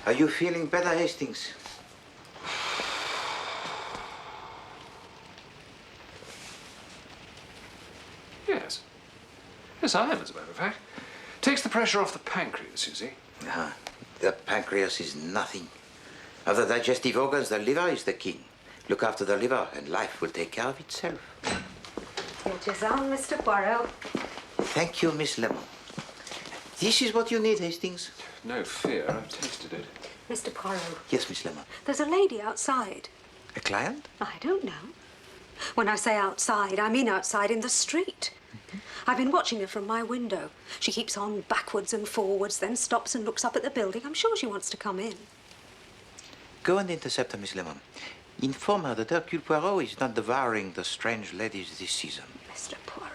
Are you feeling better, Hastings? Yes. Yes, I am, as a matter of fact. Takes the pressure off the pancreas, you see. The pancreas is nothing. Of the digestive organs, the liver is the king. Look after the liver, and life will take care of itself. It is on, Mr. Poirot. Thank you, Miss Lemon. This is what you need, Hastings. No fear, I've tasted it. Mr. Poirot. Yes, Miss Lemon. There's a lady outside. A client? I don't know. When I say outside, I mean outside in the street. I've been watching her from my window. She keeps on backwards and forwards, then stops and looks up at the building. I'm sure she wants to come in. Go and intercept her, Miss Lemon. Inform her that Hercule Poirot is not devouring the strange ladies this season. Mr. Poirot.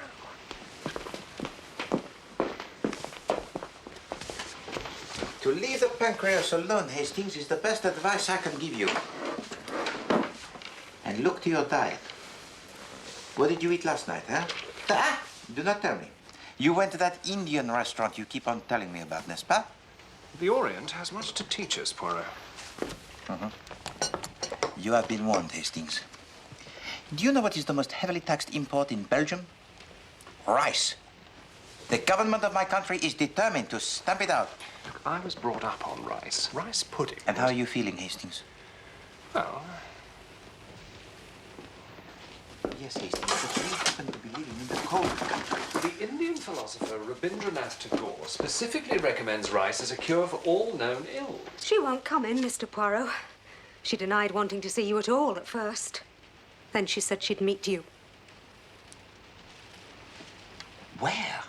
To leave the pancreas alone, Hastings, is the best advice I can give you. And look to your diet. What did you eat last night, huh? Do not tell me. You went to that Indian restaurant you keep on telling me about, n'est-ce pas? The Orient has much to teach us, Poirot. You have been warned, Hastings. Do you know what is the most heavily taxed import in Belgium? Rice. The government of my country is determined to stamp it out. Look, I was brought up on rice. Rice pudding. And how are you feeling, Hastings? Well... Yes, Hastings, but we happen to be living in the cold country. The Indian philosopher Rabindranath Tagore specifically recommends rice as a cure for all known ills. She won't come in, Mr. Poirot. She denied wanting to see you at all at first. Then she said she'd meet you. Where?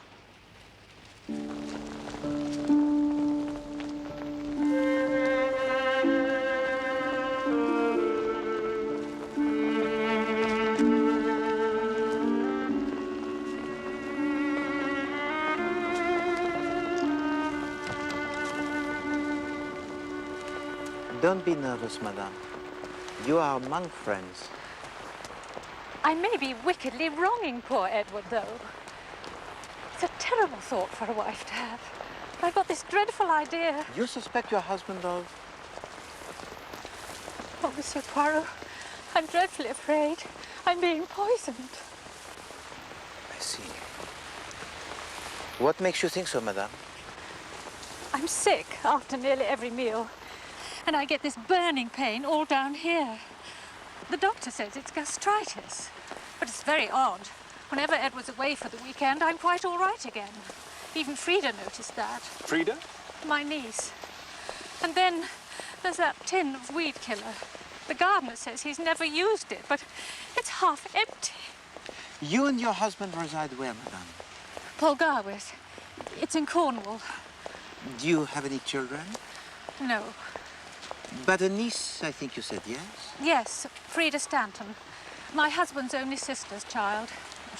Don't be nervous, madame. You are among friends. I may be wickedly wronging poor Edward, though. It's a terrible thought for a wife to have. But I've got this dreadful idea. You suspect your husband of... Oh, Monsieur Poirot, I'm dreadfully afraid. I'm being poisoned. I see. What makes you think so, madame? I'm sick after nearly every meal. And I get this burning pain all down here. The doctor says it's gastritis. But it's very odd. Whenever Edward's away for the weekend, I'm quite all right again. Even Frida noticed that. Frida? My niece. And then there's that tin of weed killer. The gardener says he's never used it, but it's half empty. You and your husband reside where, madame? Polgarwith. It's in Cornwall. Do you have any children? No. But a niece, I think you said, yes? Yes, Frida Stanton. My husband's only sister's child.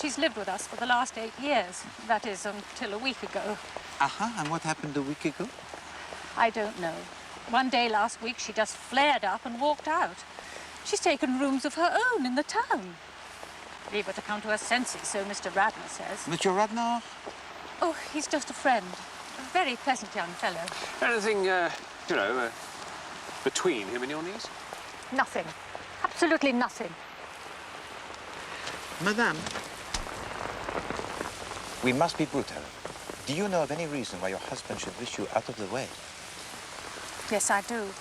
She's lived with us for the last 8 years. That is, until a week ago. And what happened a week ago? I don't know. One day last week, she just flared up and walked out. She's taken rooms of her own in the town. Leave her to come to her senses, so Mr. Radnor says. Mr. Radnor? Oh, he's just a friend. A very pleasant young fellow. Anything, you know, between him and your niece? Nothing. Absolutely nothing. Madame, we must be brutal. Do you know of any reason why your husband should wish you out of the way? Yes, I do.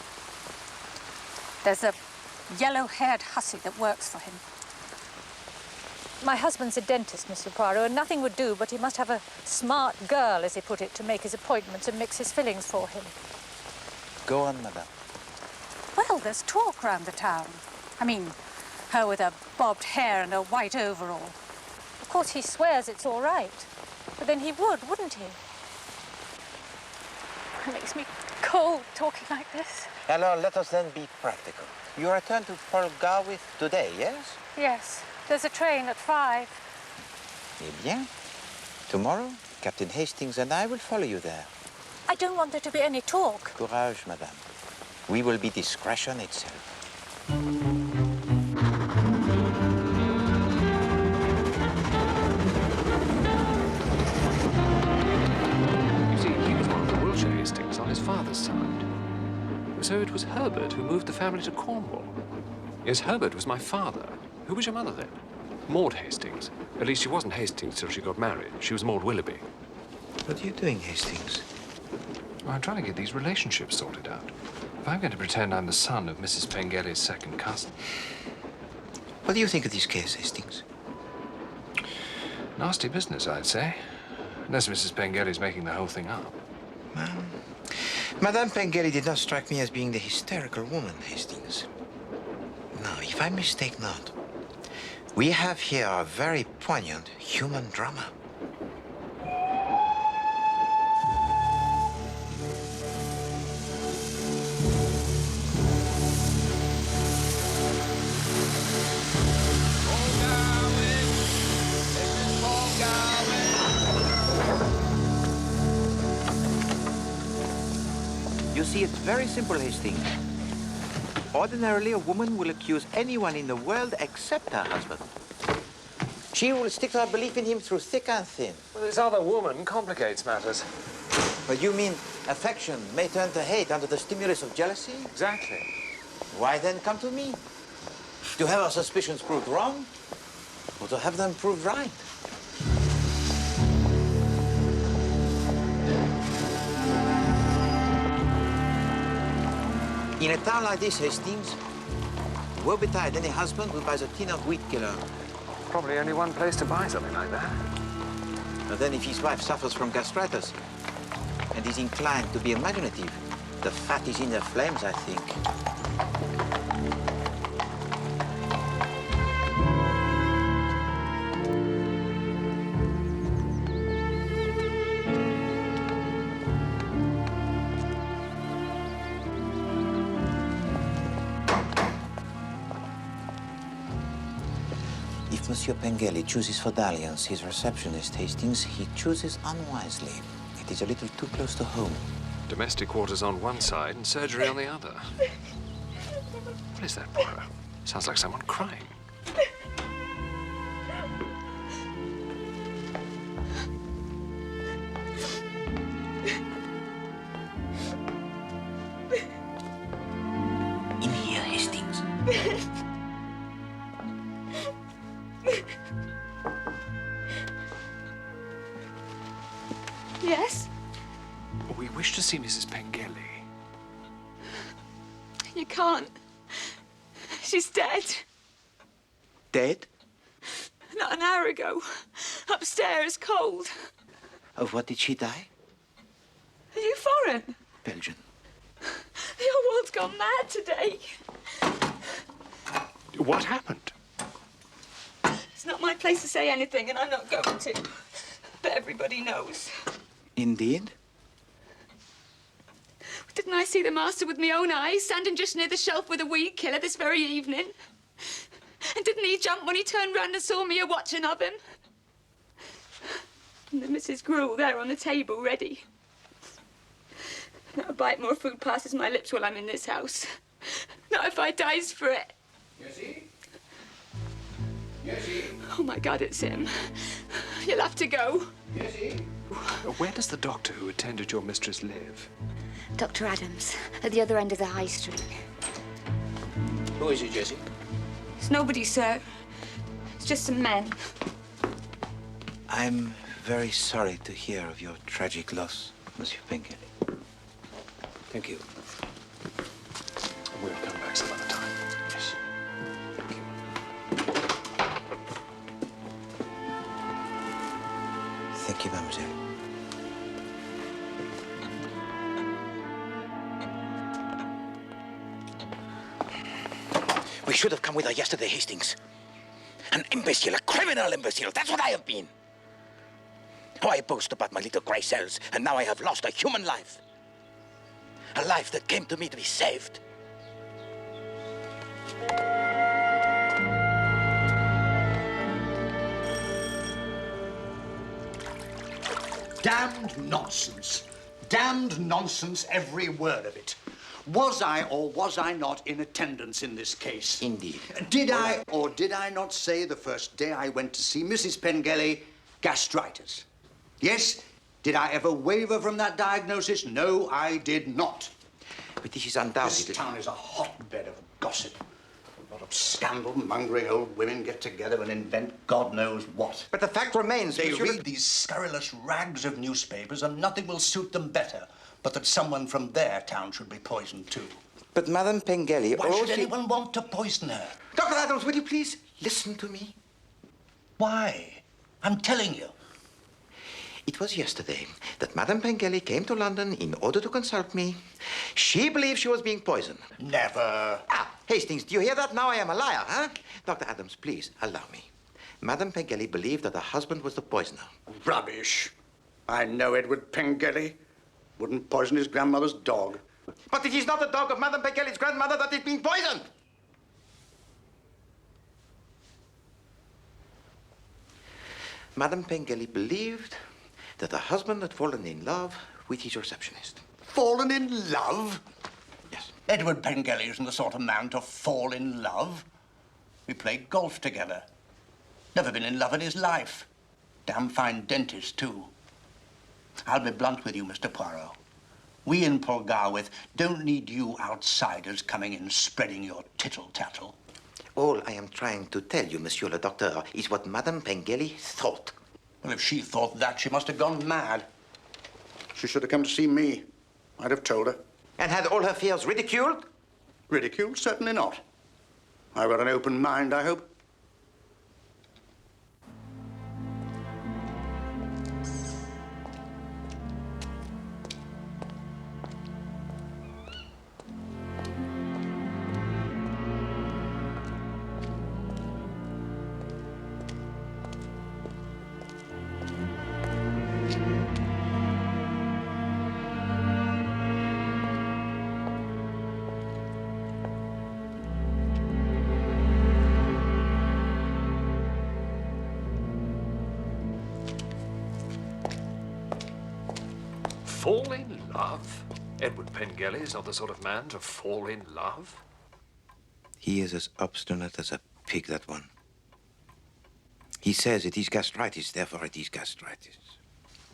There's a yellow-haired hussy that works for him. My husband's a dentist, Monsieur Poirot, and nothing would do, but he must have a smart girl, as he put it, to make his appointments and mix his fillings for him. Go on, madame. Well, there's talk round the town. I mean, her with her bobbed hair and her white overall. Of course, he swears it's all right. But then he would, wouldn't he? It makes me cold talking like this. Alors, let us then be practical. You return to Polgarwith today, yes? Yes. There's a train at 5. Eh bien, tomorrow, Captain Hastings and I will follow you there. I don't want there to be any talk. Courage, madame. We will be discretion itself. You see, he was one of the Wiltshire Hastings on his father's side. So it was Herbert who moved the family to Cornwall. Yes, Herbert was my father. Who was your mother then? Maud Hastings. At least she wasn't Hastings till she got married. She was Maud Willoughby. What are you doing, Hastings? Well, I'm trying to get these relationships sorted out. If I'm going to pretend I'm the son of Mrs. Pengelly's second cousin. What do you think of this case, Hastings? Nasty business, I'd say. Unless Mrs. Pengelly's making the whole thing up. Madame Pengelly did not strike me as being the hysterical woman, Hastings. No, if I mistake not, we have here a very poignant human drama. You see, it's very simple, Hastings. Ordinarily, a woman will accuse anyone in the world except her husband. She will stick to her belief in him through thick and thin. Well, this other woman complicates matters. But you mean affection may turn to hate under the stimulus of jealousy? Exactly. Why then come to me? To have our suspicions proved wrong, or to have them proved right? In a town like this, Hastings, woe betide any husband who buys a tin of wheat killer. Probably only one place to buy something like that. But then if his wife suffers from gastritis and is inclined to be imaginative, the fat is in the flames, I think. If Monsieur Pengelly chooses for dalliance his receptionist, Hastings, he chooses unwisely. It is a little too close to home. Domestic quarters on one side and surgery on the other. What is that, Poirot? Sounds like someone crying. In here, Hastings. Yes? We wish to see Mrs. Pengelly. You can't. She's dead. Dead? Not an hour ago. Upstairs, cold. Of what did she die? Are you foreign? Belgian. The whole world's gone mad today. What happened? It's not my place to say anything, and I'm not going to. But everybody knows. Indeed? Didn't I see the master with my own eyes, standing just near the shelf with a weed killer this very evening? And didn't he jump when he turned round and saw me a-watching of him? And the Mrs. Gruel there on the table, ready. Not a bite more food passes my lips while I'm in this house. Not if I dies for it. Jessie? Jessie? Oh, my God, it's him. You'll have to go. Jessie? Where does the doctor who attended your mistress live? Dr. Adams, at the other end of the high street. Who is it, Jessie? It's nobody, sir. It's just some men. I'm very sorry to hear of your tragic loss, Monsieur Pengelly. Thank you. We'll come back some other time. Yes. Thank you. Thank you, mademoiselle. We should have come with her yesterday, Hastings. An imbecile, a criminal imbecile. That's what I have been. Oh, I boast about my little grey cells, and now I have lost a human life. A life that came to me to be saved. Damned nonsense. Damned nonsense, every word of it. Was I or was I not in attendance in this case? Indeed. Did I or did I not say the first day I went to see Mrs. Pengelly, gastritis? Yes? Did I ever waver from that diagnosis? No, I did not. But this is This undoubtedly... town is a hotbed of gossip. A lot of scandal-mongering old women get together and invent God knows what. But the fact remains, They Monsieur read these scurrilous rags of newspapers and nothing will suit them better but that someone from their town should be poisoned too. But Madame Pengelly... Why should anyone want to poison her? Dr. Adams, will you please listen to me? Why? I'm telling you. It was yesterday that Madame Pengelly came to London in order to consult me. She believed she was being poisoned. Never. Ah, Hastings, do you hear that? Now I am a liar, huh? Dr. Adams, please, allow me. Madame Pengelly believed that her husband was the poisoner. Rubbish. I know Edward Pengelly. Wouldn't poison his grandmother's dog. But it is not the dog of Madame Pengelly's grandmother that is being poisoned. Madame Pengelly believed that her husband had fallen in love with his receptionist. Fallen in love? Yes. Edward Pengelly isn't the sort of man to fall in love. We played golf together. Never been in love in his life. Damn fine dentist, too. I'll be blunt with you, Mr. Poirot. We in Polgarwith don't need you outsiders coming in spreading your tittle-tattle. All I am trying to tell you, Monsieur le Docteur, is what Madame Pengelly thought. Well, if she thought that, she must have gone mad. She should have come to see me. I'd have told her. And had all her fears ridiculed? Ridiculed? Certainly not. I've got an open mind, I hope. Fall in love? Edward Pengelly is not the sort of man to fall in love. He is as obstinate as a pig, that one. He says it is gastritis, therefore it is gastritis.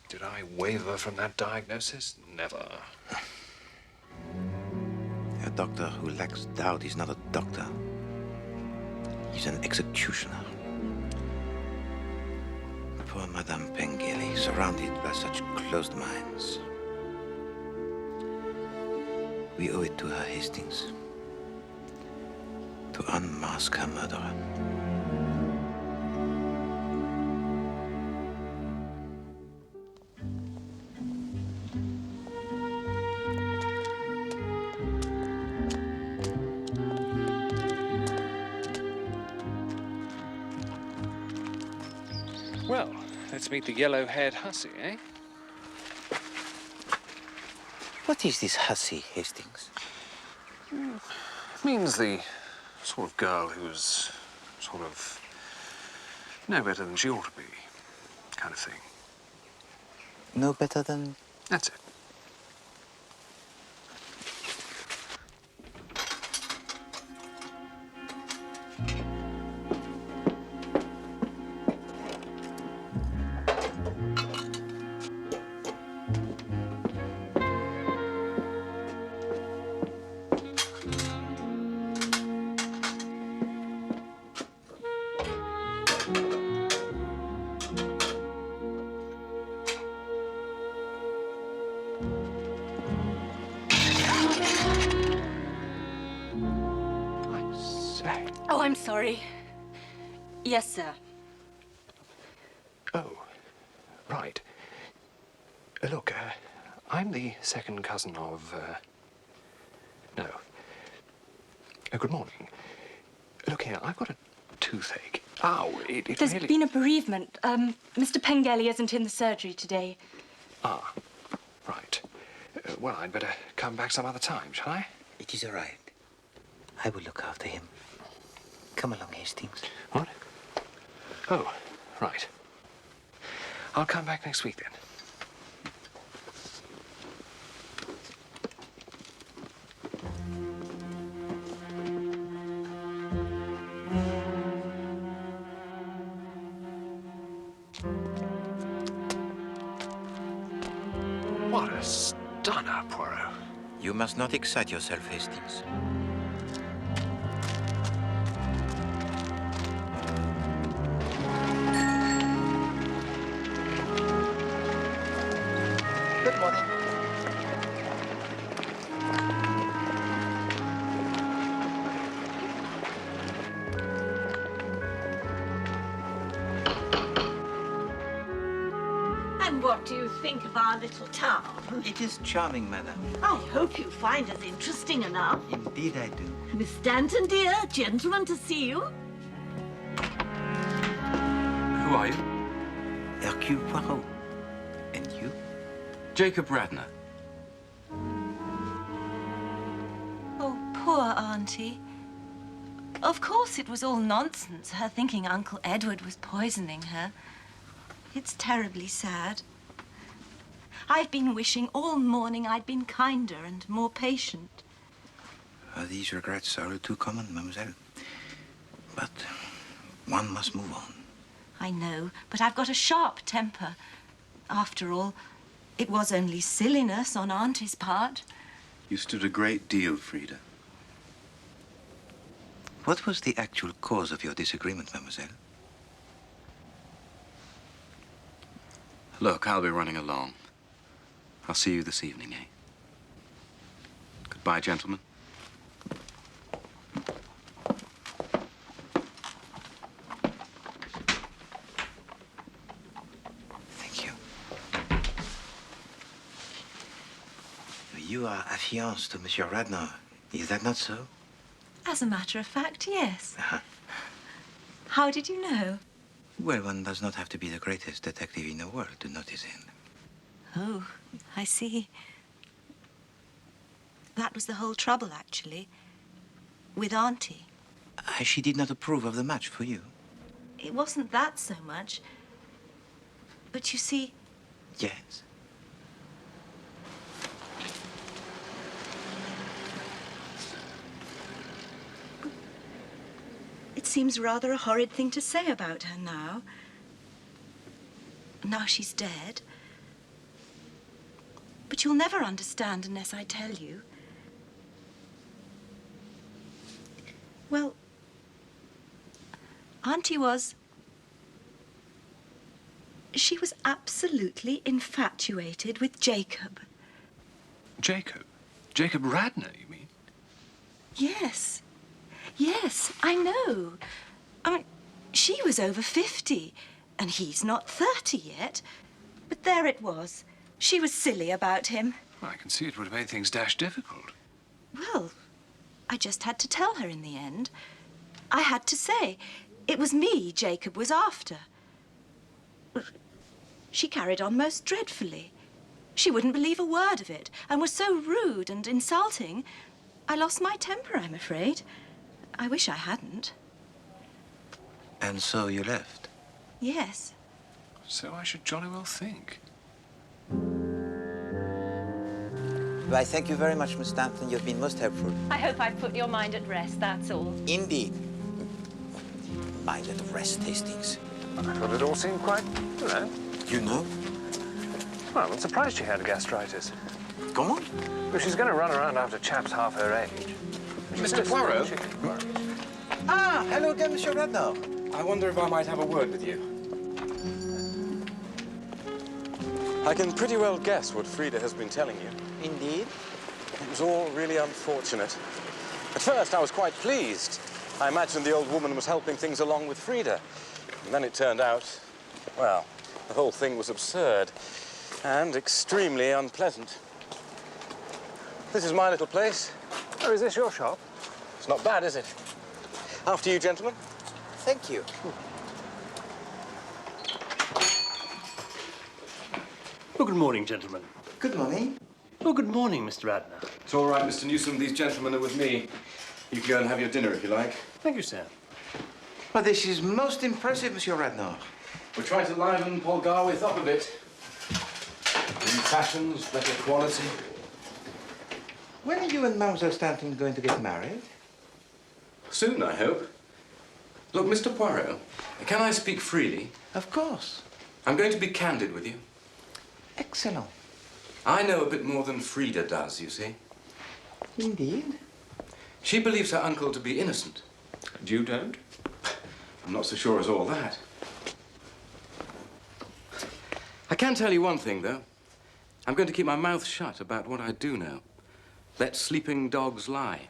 Did I waver from that diagnosis? Never. A doctor who lacks doubt is not a doctor. He's an executioner. Poor Madame Pengelly, surrounded by such closed minds. We owe it to her, Hastings, to unmask her murderer. Well, let's meet the yellow-haired hussy, eh? What is this hussy, Hastings? Means the sort of girl who's sort of no better than she ought to be, kind of thing. No better than... That's it. Oh, I'm sorry. Yes, sir. Oh, right. Look, I'm the second cousin of, no. Good morning. Look here, I've got a toothache. Ow, it There's really... been a bereavement. Mr. Pengelly isn't in the surgery today. Ah, right. Well, I'd better come back some other time, shall I? It is all right. I will look after him. Come along, Hastings. What? Oh, right. I'll come back next week, then. What a stunner, Poirot. You must not excite yourself, Hastings. Good morning. And what do you think of our little town? It is charming, madam. I hope you find us interesting enough. Indeed I do. Miss Stanton, dear, gentlemen to see you. Who are you? Hercule Poirot. And you? Jacob Radnor. Oh, poor Auntie. Of course it was all nonsense, her thinking Uncle Edward was poisoning her. It's terribly sad. I've been wishing all morning I'd been kinder and more patient. These regrets are too common, mademoiselle. But one must move on. I know, but I've got a sharp temper. After all, it was only silliness on Auntie's part. You stood a great deal, Frida. What was the actual cause of your disagreement, mademoiselle? Look, I'll be running along. I'll see you this evening, eh? Goodbye, gentlemen. Thank you. You are affianced to Monsieur Radnor. Is that not so? As a matter of fact, yes. Uh-huh. How did you know? Well, one does not have to be the greatest detective in the world to notice it. Oh, I see. That was the whole trouble, actually, with Auntie. She did not approve of the match for you? It wasn't that so much. But you see, Yes. it seems rather a horrid thing to say about her now. Now she's dead. But you'll never understand unless I tell you. Well, Auntie was... She was absolutely infatuated with Jacob. Jacob? Jacob Radnor, you mean? Yes. Yes, I know. I mean, she was over 50, and he's not 30 yet. But there it was. She was silly about him. Well, I can see it would have made things dashed difficult. Well, I just had to tell her in the end. I had to say it was me Jacob was after. She carried on most dreadfully. She wouldn't believe a word of it, and was so rude and insulting, I lost my temper, I'm afraid. I wish I hadn't. And so you left? Yes. So I should jolly well think. Why, thank you very much, Miss Stanton. You've been most helpful. I hope I've put your mind at rest, that's all. Indeed. Mind at rest, Hastings. I thought it all seemed quite, You know? Well, I'm surprised she had gastritis. Come on. Well, she's going to run around after chaps half her age. Mr. Poirot? Ah, hello again, Monsieur Radnor. I wonder if I might have a word with you. I can pretty well guess what Frida has been telling you. Indeed. It was all really unfortunate. At first, I was quite pleased. I imagined the old woman was helping things along with Frida. And then it turned out, well, the whole thing was absurd and extremely unpleasant. This is my little place. Oh, is this your shop? It's not bad, is it? After you, gentlemen. Thank you. Oh, good morning, gentlemen. Good morning. Oh, good morning, Mr. Radnor. It's all right, Mr. Newsom. These gentlemen are with me. You can go and have your dinner if you like. Thank you, sir. Well, this is most impressive, Monsieur Radnor. We're trying to liven Paul Garwith up a bit. New fashions, better quality. When are you and Mademoiselle Stanton going to get married? Soon, I hope. Look, Mr. Poirot, can I speak freely? Of course. I'm going to be candid with you. Excellent. I know a bit more than Frida does, you see. Indeed? She believes her uncle to be innocent. And you don't? I'm not so sure as all that. I can tell you one thing, though. I'm going to keep my mouth shut about what I do know. Let sleeping dogs lie.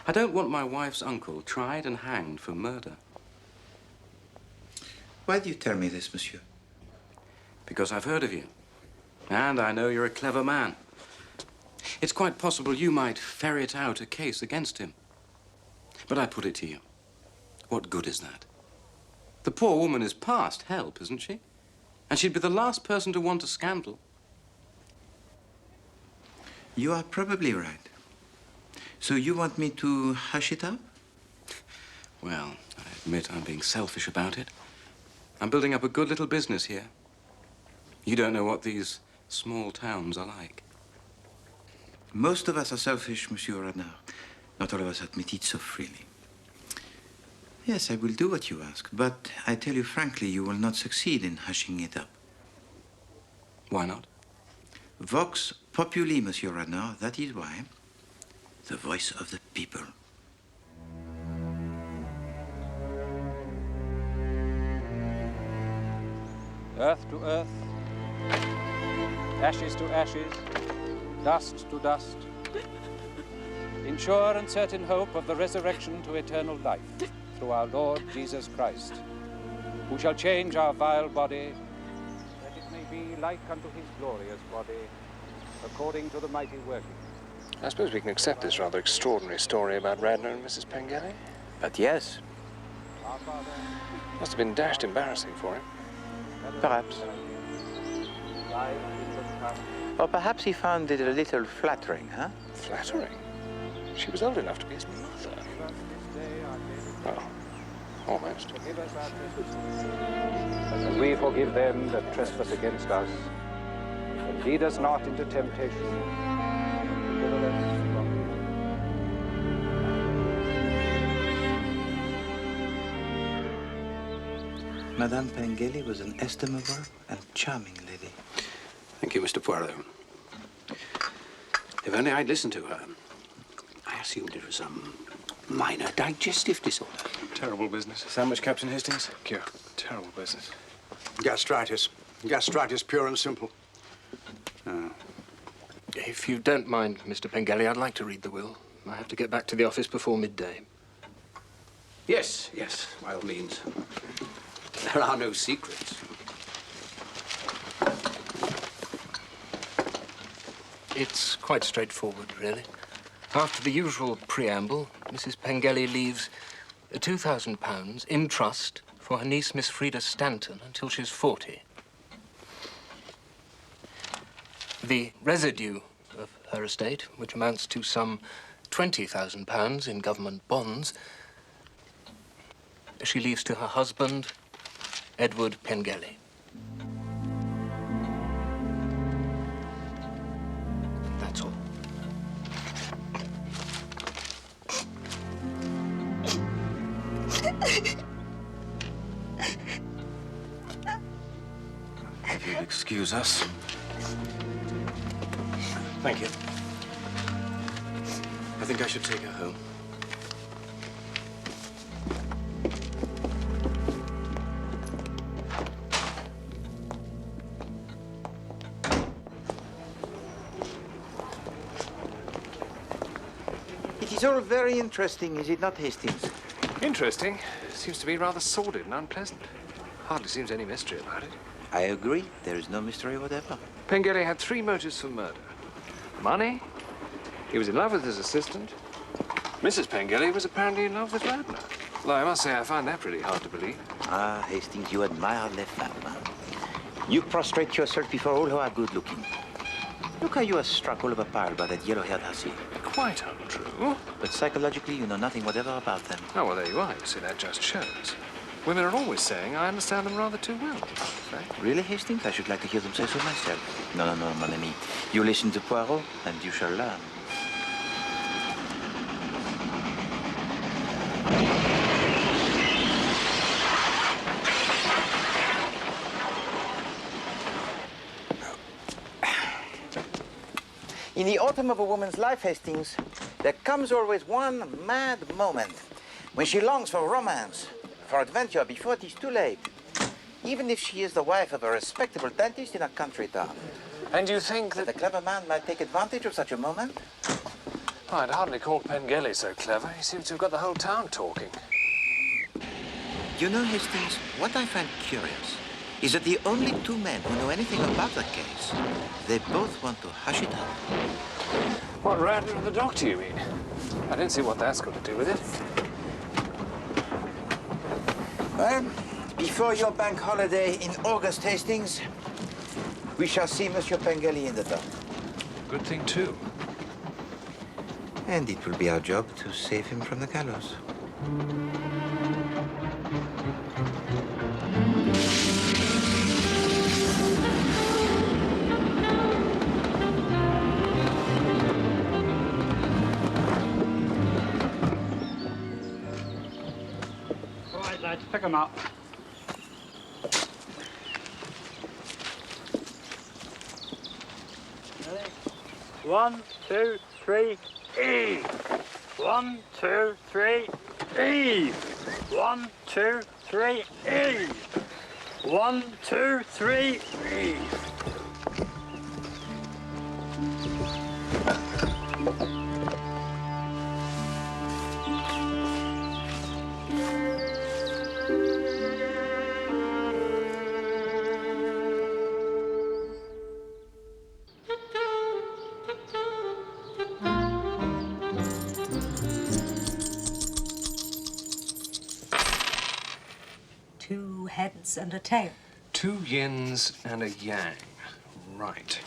I don't want my wife's uncle tried and hanged for murder. Why do you tell me this, monsieur? Because I've heard of you. And I know you're a clever man. It's quite possible you might ferret out a case against him. But I put it to you. What good is that? The poor woman is past help, isn't she? And she'd be the last person to want a scandal. You are probably right. So you want me to hush it up? Well, I admit I'm being selfish about it. I'm building up a good little business here. You don't know what these small towns are like. Most of us are selfish, Monsieur Renard. Not all of us admit it so freely. Yes, I will do what you ask, but I tell you frankly, you will not succeed in hushing it up. Why not? Vox populi, Monsieur Renard, that is why. The voice of the people. Earth to earth, ashes to ashes, dust to dust, in sure and certain hope of the resurrection to eternal life through our Lord Jesus Christ, who shall change our vile body, that it may be like unto his glorious body, according to the mighty working. I suppose we can accept this rather extraordinary story about Radnor and Mrs. Pengelly. But yes. Must have been dashed embarrassing for him. Perhaps. Or perhaps he found it a little flattering, huh? Flattering? She was old enough to be his mother. Well, almost. And we forgive them that trespass against us. And lead us not into temptation. But deliver us from evil. Madame Pengelly was an estimable and charming lady. Thank you, Mr. Poirot. If only I'd listened to her. I assumed it was some minor digestive disorder. Terrible business. Sandwich, Captain Hastings? Cure. Terrible business. Gastritis. Gastritis, pure and simple. If you don't mind, Mr. Pengelly, I'd like to read the will. I have to get back to the office before midday. Yes, by all means. There are no secrets. It's quite straightforward, really. After the usual preamble, Mrs. Pengelly leaves £2,000 in trust for her niece, Miss Frida Stanton, until she's 40. The residue of her estate, which amounts to some £20,000 in government bonds, she leaves to her husband, Edward Pengelly. That's all. If you'd excuse us. Thank you. I think I should take her home. It is all very interesting, is it not, Hastings? Interesting. Seems to be rather sordid and unpleasant. Hardly seems any mystery about it. I agree. There is no mystery whatever. Pengelly had 3 motives for murder. Money, he was in love with his assistant. Mrs. Pengelly was apparently in love with Radnor. Though I must say I find that pretty hard to believe. Ah, Hastings, you admire les femmes. You prostrate yourself before all who are good-looking. Look how you are struck all of a pile by that yellow-haired hussy. Quite untrue. But psychologically, you know nothing whatever about them. Oh, well, there you are. You see, that just shows. Women are always saying I understand them rather too well, in fact. Really, Hastings? I should like to hear them say so myself. No, mon ami. You listen to Poirot, and you shall learn. In the autumn of a woman's life, Hastings, there comes always one mad moment when she longs for romance, for adventure before it is too late, even if she is the wife of a respectable dentist in a country town. And you think that... A clever man might take advantage of such a moment? Oh, I'd hardly call Pengelly so clever. He seems to have got the whole town talking. You know, Hastings, what I find curious is that the only two men who know anything about the case, they both want to hush it up. What, Radler and the doctor, you mean? I don't see what that's got to do with it. Well, before your bank holiday in August, Hastings, we shall see Monsieur Pengelly in the dock. Good thing, too. And it will be our job to save him from the gallows. All right, lads, pick them up. One, two, three, E. 1, 2, 3, E. 1, 2, 3, E. 1, 2, 3, E. Two heads and a tail. 2 yins and a yang. Right.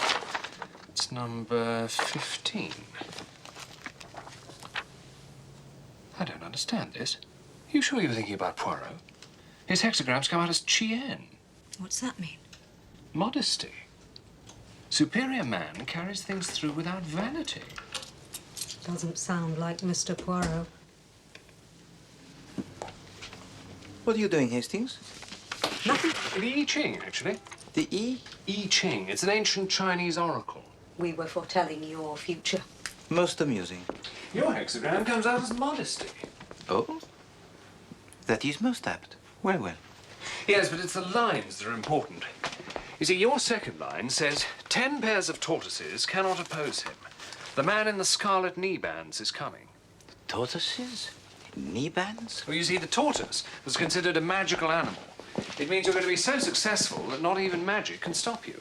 It's number 15. I don't understand this. You sure you were thinking about Poirot? His hexagrams come out as chien. What's that mean? Modesty. Superior man carries things through without vanity. Doesn't sound like Mr. Poirot. What are you doing, Hastings? Nothing. The I Ching, actually. The I Ching. It's an ancient Chinese oracle. We were foretelling your future. Most amusing. Your hexagram comes out as modesty. Oh? That is most apt. Well, well. Yes, but it's the lines that are important. You see, your second line says, 10 pairs of tortoises cannot oppose him. The man in the scarlet knee bands is coming. Tortoises? Knee bands? Well, you see, the tortoise was considered a magical animal. It means you're going to be so successful that not even magic can stop you.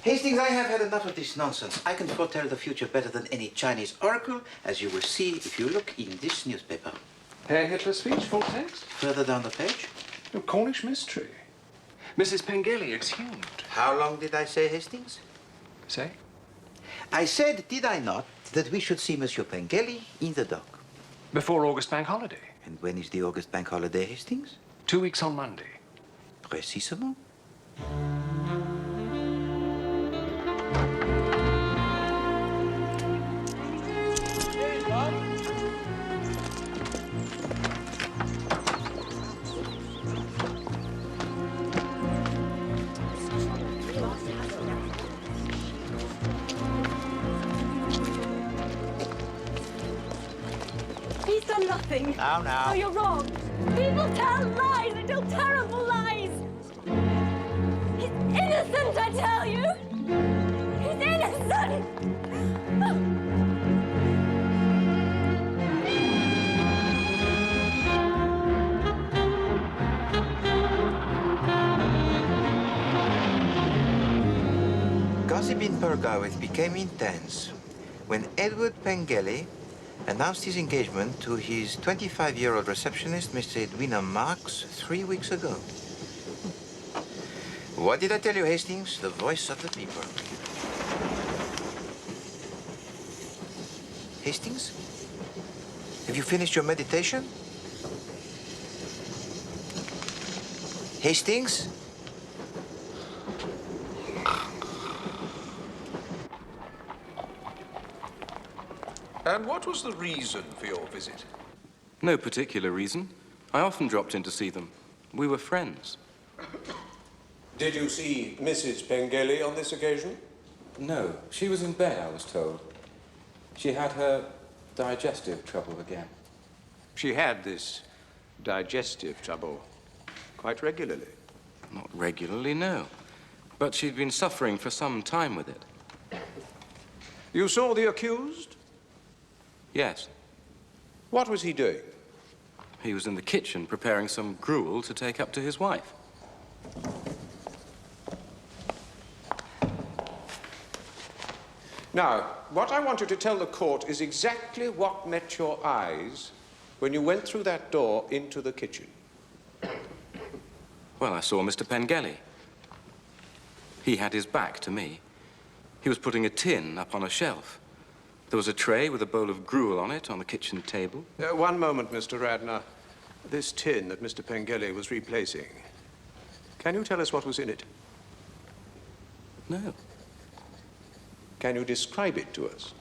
Hastings, I have had enough of this nonsense. I can foretell the future better than any Chinese oracle, as you will see if you look in this newspaper. Herr Hitler's speech, full text? Further down the page. A Cornish mystery. Mrs. Pengelly exhumed. How long did I say, Hastings? Say? I said, did I not, that we should see Monsieur Pengelly in the dock. Before August bank holiday. And when is the August bank holiday, Hastings? 2 weeks on Monday. Précisément. He's done nothing. Now. Oh, you're wrong. People tell lies. They tell terrible lies. He's innocent, I tell you. He's innocent. Gossip in Pergarwith became intense when Edward Pengelly announced his engagement to his 25-year-old receptionist, Miss Edwina Marks, 3 weeks ago. What did I tell you, Hastings? The voice of the people. Hastings? Have you finished your meditation? Hastings? And what was the reason for your visit? No particular reason. I often dropped in to see them. We were friends. Did you see Mrs. Pengelly on this occasion? No, she was in bed, I was told. She had her digestive trouble again. She had this digestive trouble quite regularly. Not regularly, no. But she'd been suffering for some time with it. You saw the accused? Yes. What was he doing? He was in the kitchen preparing some gruel to take up to his wife. Now, what I want you to tell the court is exactly what met your eyes when you went through that door into the kitchen. Well, I saw Mr. Pengelly. He had his back to me. He was putting a tin up on a shelf. There was a tray with a bowl of gruel on it on the kitchen table. One moment, Mr. Radnor. This tin that Mr. Pengelly was replacing, can you tell us what was in it? No. Can you describe it to us?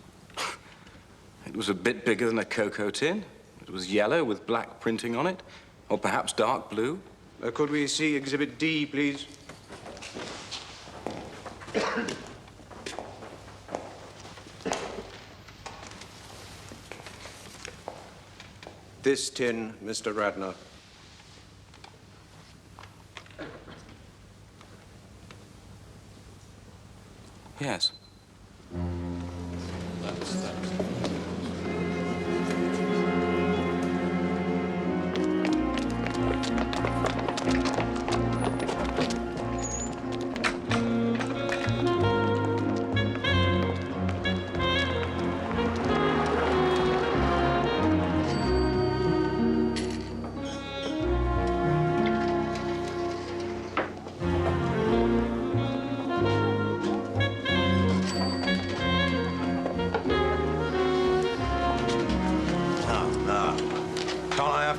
It was a bit bigger than a cocoa tin. It was yellow with black printing on it, or perhaps dark blue. Could we see Exhibit D, please? This tin, Mr. Radnor. Yes.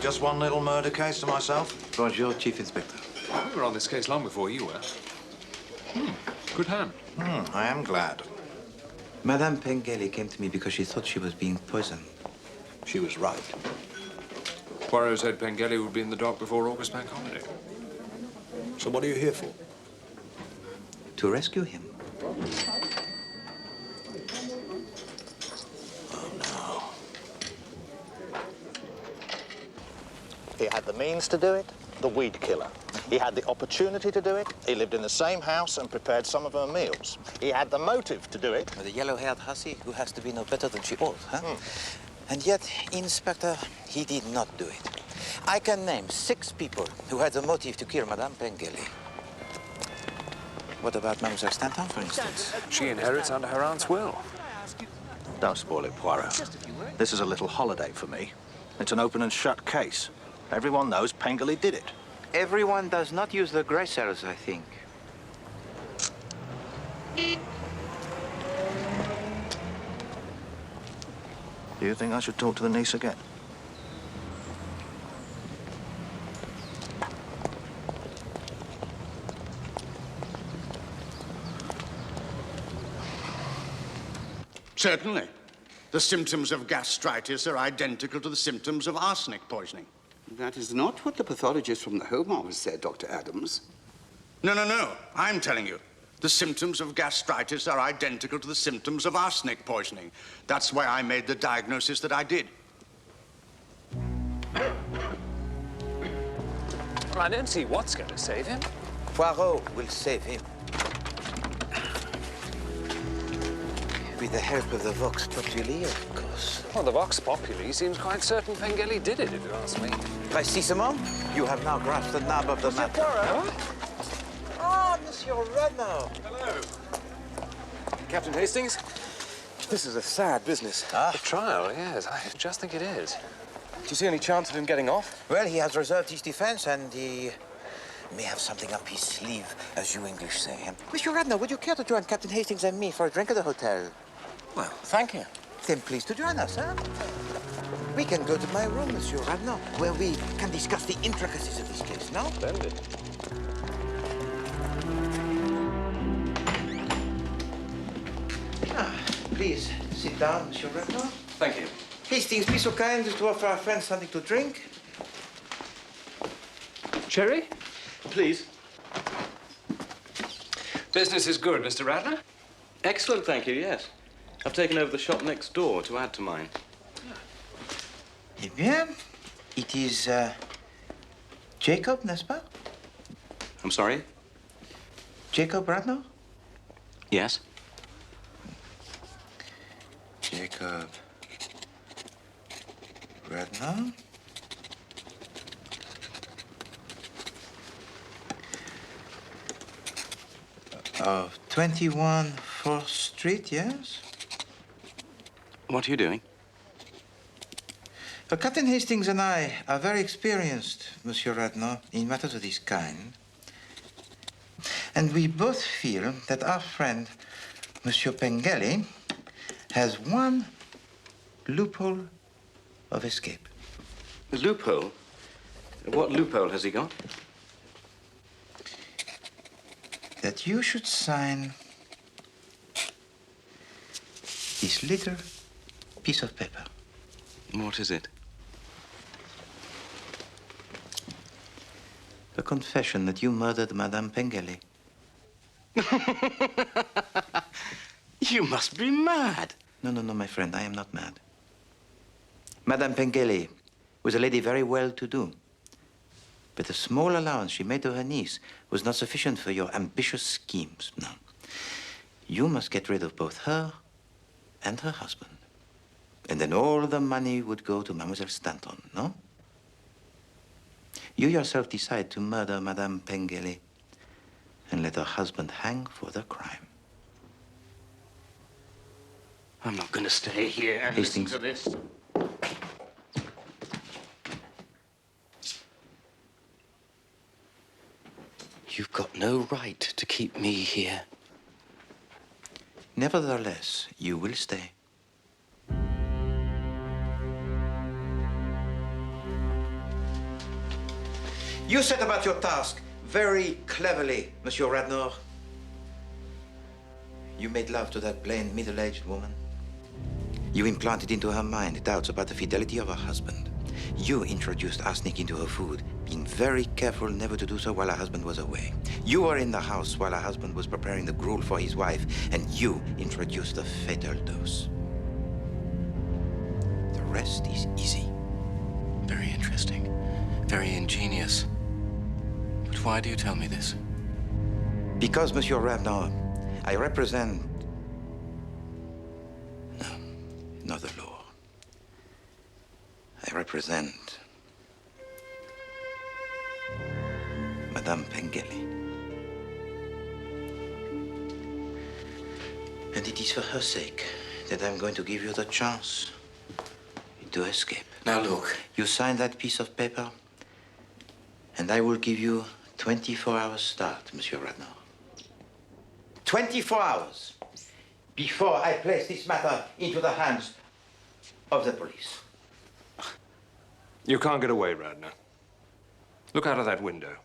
Just one little murder case to myself? Bonjour, Chief Inspector. We were on this case long before you were. Good hand. I am glad. Madame Pengelly came to me because she thought she was being poisoned. She was right. Poirot said Pengelly would be in the dock before August Bank holiday. So what are you here for? To rescue him. He had the means to do it, the weed killer. He had the opportunity to do it. He lived in the same house and prepared some of her meals. He had the motive to do it. The yellow-haired hussy who has to be no better than she ought, huh? And yet, Inspector, he did not do it. I can name 6 people who had the motive to kill Madame Pengelly. What about Mademoiselle Stanton, for instance? She inherits under her aunt's will. Don't spoil it, Poirot. This is a little holiday for me. It's an open and shut case. Everyone knows Pengelly did it. Everyone does not use the gray cells, I think. Do you think I should talk to the niece again? Certainly. The symptoms of gastritis are identical to the symptoms of arsenic poisoning. That is not what the pathologist from the Home Office said, Dr. Adams. No. I'm telling you. The symptoms of gastritis are identical to the symptoms of arsenic poisoning. That's why I made the diagnosis that I did. Well, I don't see what's going to save him. Poirot will save him. With the help of the Vox Populi, of course. Well, the Vox Populi seems quite certain Pengelly did it, if you ask me. Précisément, you have now grasped the nub of the matter. Ah, Monsieur Radnor. Hello. Captain Hastings, this is a sad business. Ah? The trial, yes. I just think it is. Do you see any chance of him getting off? Well, he has reserved his defense, and he may have something up his sleeve, as you English say. Monsieur Radnor, would you care to join Captain Hastings and me for a drink at the hotel? Well, thank you. Then please to join us, huh? We can go to my room, Monsieur Radnor, where we can discuss the intricacies of this case, no? Splendid. Please, sit down, Monsieur Radnor. Thank you. Hastings, be so kind as to offer our friends something to drink. Sherry? Please. Business is good, Mr. Radnor. Excellent, thank you, yes. I've taken over the shop next door to add to mine. Eh bien, it is Jacob, n'est-ce pas? I'm sorry? Jacob Radnor? Yes. Jacob Radnor? Of 21 4th Street, yes? What are you doing? Captain Hastings and I are very experienced, Monsieur Radnor, in matters of this kind. And we both feel that our friend, Monsieur Pengelly, has one loophole of escape. A loophole? What loophole has he got? That you should sign this little piece of paper. What is it? A confession that you murdered Madame Pengelly. You must be mad. No, my friend, I am not mad. Madame Pengelly was a lady very well-to-do. But the small allowance she made to her niece was not sufficient for your ambitious schemes. No. You must get rid of both her and her husband. And then all the money would go to Mademoiselle Stanton, no? You yourself decide to murder Madame Pengelly and let her husband hang for the crime. I'm not going to stay here and listen to this. You've got no right to keep me here. Nevertheless, you will stay. You set about your task very cleverly, Monsieur Radnor. You made love to that plain, middle-aged woman. You implanted into her mind doubts about the fidelity of her husband. You introduced arsenic into her food, being very careful never to do so while her husband was away. You were in the house while her husband was preparing the gruel for his wife, and you introduced the fatal dose. The rest is easy. Very interesting. Very ingenious. But why do you tell me this? Because, Monsieur Radnor, I represent... No, not the law. I represent... Madame Pengelly. And it is for her sake that I'm going to give you the chance to escape. Now, look. You sign that piece of paper, and I will give you 24 hours start, Monsieur Radnor. 24 hours before I place this matter into the hands of the police. You can't get away, Radnor. Look out of that window.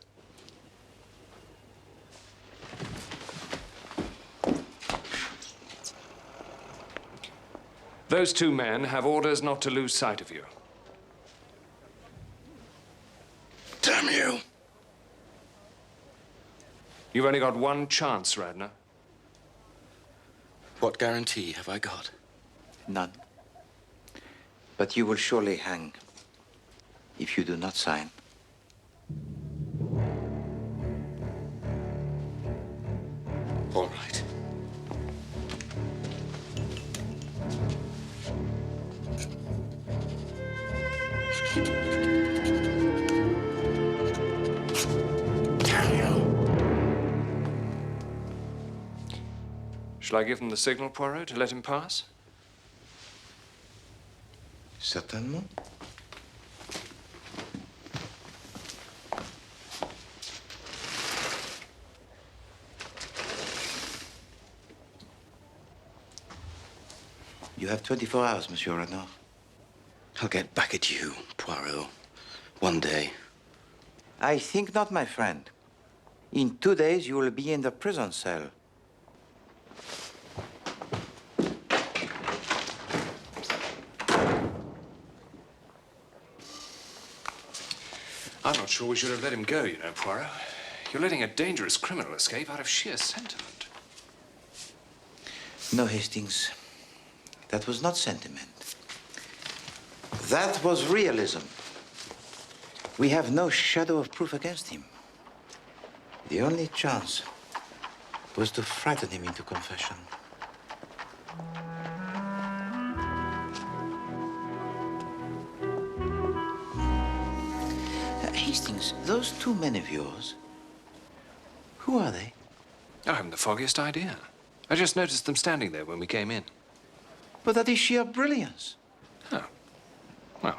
Those two men have orders not to lose sight of you. Damn you. You've only got one chance, Radnor. What guarantee have I got? None. But you will surely hang if you do not sign. All right. Shall I give them the signal, Poirot, to let him pass? Certainement. You have 24 hours, Monsieur Radnor. I'll get back at you, Poirot. One day. I think not, my friend. In 2 days, you will be in the prison cell. I'm not sure we should have let him go, you know, Poirot. You're letting a dangerous criminal escape out of sheer sentiment. No, Hastings. That was not sentiment. That was realism. We have no shadow of proof against him. The only chance was to frighten him into confession. Hastings, those two men of yours, who are they? I haven't the foggiest idea. I just noticed them standing there when we came in. But that is sheer brilliance. Oh. Well.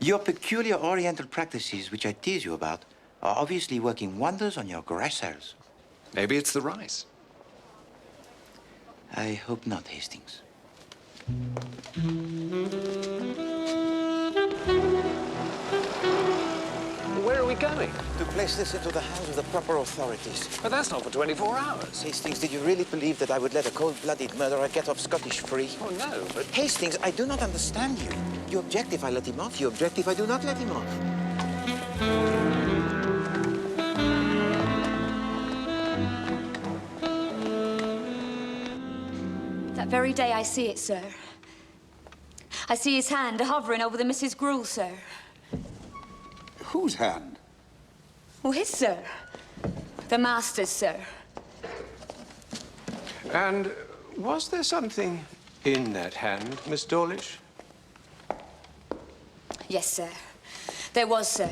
Your peculiar Oriental practices, which I tease you about, are obviously working wonders on your grass cells. Maybe it's the rice. I hope not, Hastings. Where are we going? To place this into the hands of the proper authorities. But that's not for 24 hours. Hastings, did you really believe that I would let a cold-blooded murderer get off scottish-free? Oh, no, but... Hastings, I do not understand you. You object if I let him off. You object if I do not let him off. That very day I see it, sir. I see his hand hovering over the Mrs. Gruel, sir. Whose hand? Well, his, sir. The master's, sir. And was there something in that hand, Miss Dawlish? Yes, sir. There was, sir.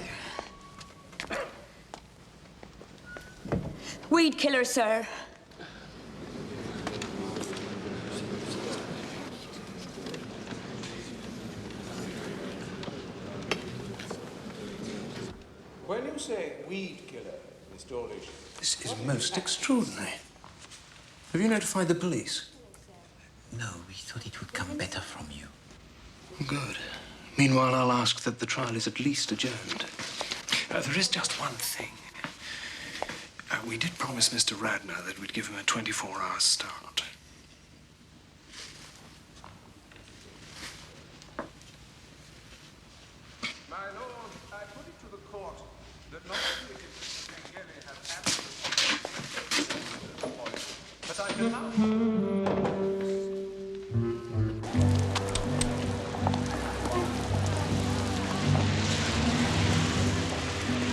Weed killer, sir. When you say weed killer, Miss Dawlish... This is most extraordinary. Have you notified the police? No, we thought it would come better from you. Good. Meanwhile, I'll ask that the trial is at least adjourned. There is just one thing. We did promise Mr. Radnor that we'd give him a 24-hour start. My lord, I put it to the court that not only did Mrs. Pengele have absolute but I can now...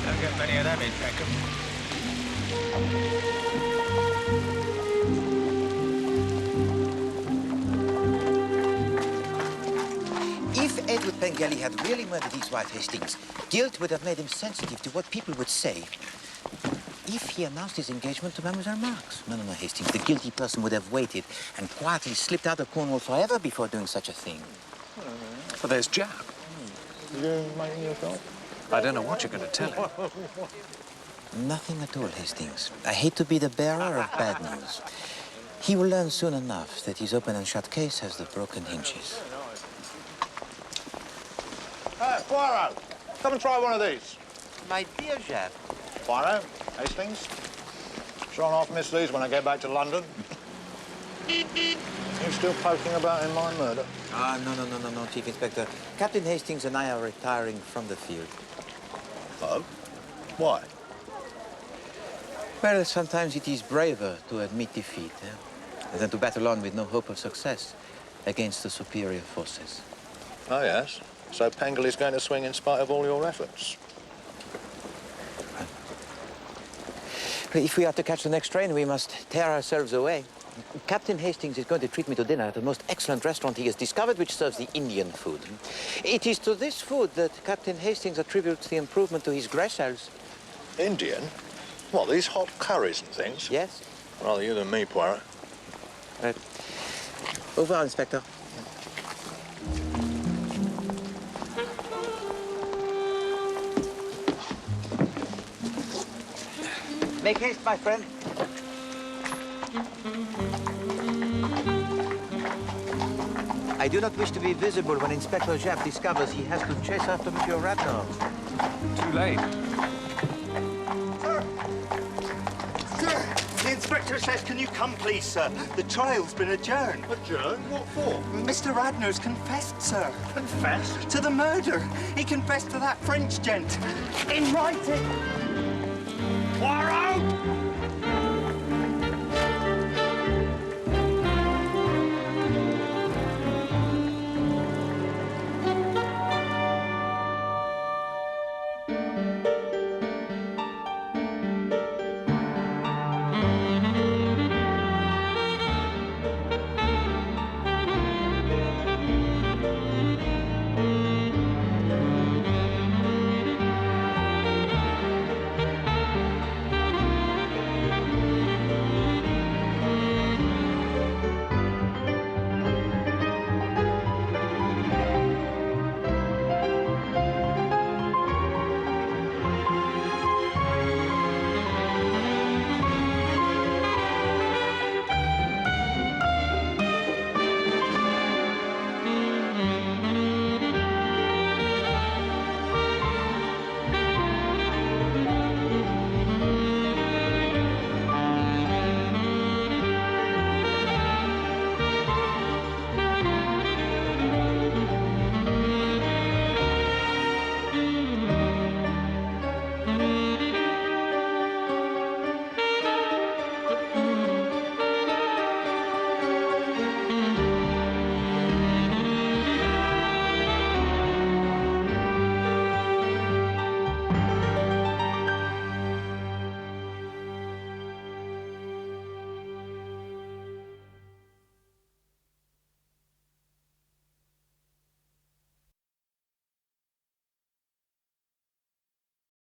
Don't get many of them in Peckham. If Edward Pengele had really murdered his wife, Hastings, guilt would have made him sensitive to what people would say if he announced his engagement to Mademoiselle Marx. No, Hastings. The guilty person would have waited and quietly slipped out of Cornwall forever before doing such a thing. Well, there's Jab. You making yourself? I don't know what you're going to tell him. Nothing at all, Hastings. I hate to be the bearer of bad news. He will learn soon enough that his open and shut case has the broken hinges. Hey, Poirot, come and try one of these. My dear Jab. Poirot, Hastings. Try and off miss these when I get back to London. You still poking about in my murder? Ah, no, Chief Inspector. Captain Hastings and I are retiring from the field. Oh? Why? Well, sometimes it is braver to admit defeat than to battle on with no hope of success against the superior forces. Oh, yes? So Pengele's going to swing in spite of all your efforts? If we are to catch the next train, we must tear ourselves away. Captain Hastings is going to treat me to dinner at the most excellent restaurant he has discovered, which serves the Indian food. It is to this food that Captain Hastings attributes the improvement to his grass cells. Indian? What, these hot curries and things? Yes. Rather you than me, Poirot. Right. Au revoir, Inspector. Make haste, my friend. I do not wish to be visible when Inspector Japp discovers he has to chase after Monsieur Radnor. Too late. Sir, the inspector says, can you come, please, sir? The trial's been adjourned. Adjourned? What for? Mr. Radnor's confessed, sir. Confessed? To the murder. He confessed to that French gent. In writing. Poirot!